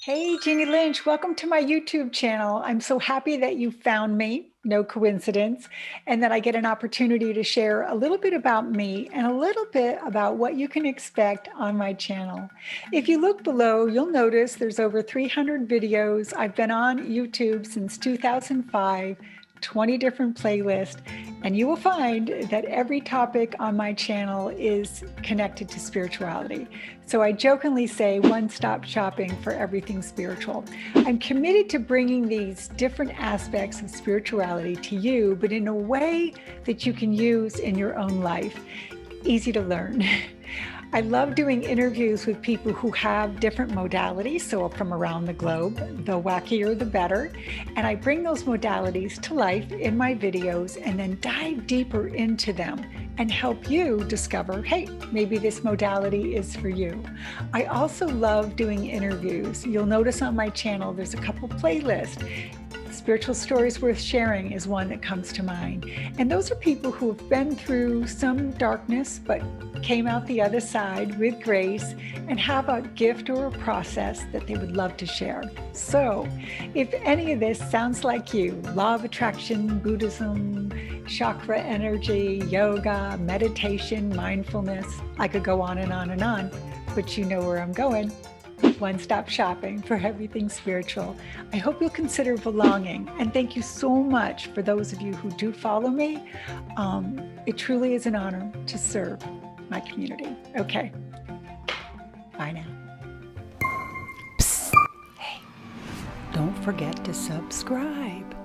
Hey, Jeannie Lynch, welcome to my YouTube channel. I'm so happy that you found me, no coincidence, and that I get an opportunity to share a little bit about me and a little bit about what you can expect on my channel. If you look below, you'll notice there's over 300 videos. I've been on YouTube since 2005, 20 different playlists, and you will find that every topic on my channel is connected to spirituality. So I jokingly say one-stop shopping for everything spiritual. I'm committed to bringing these different aspects of spirituality to you, but in a way that you can use in your own life. Easy to learn. I love doing interviews with people who have different modalities, so from around the globe. The wackier, the better. And I bring those modalities to life in my videos and then dive deeper into them and help you discover, hey, maybe this modality is for you. I also love doing interviews. You'll notice on my channel, there's a couple playlists. Spiritual Stories Worth Sharing is one that comes to mind. And those are people who have been through some darkness, but came out the other side with grace and have a gift or a process that they would love to share. So if any of this sounds like you, law of attraction, Buddhism, chakra energy, yoga, meditation, mindfulness, I could go on and on and on, but you know where I'm going. One-stop shopping for everything spiritual. I hope you'll consider belonging, and thank you so much for those of you who do follow me. It truly is an honor to serve my community. Okay, bye now. Psst. Hey, don't forget to subscribe.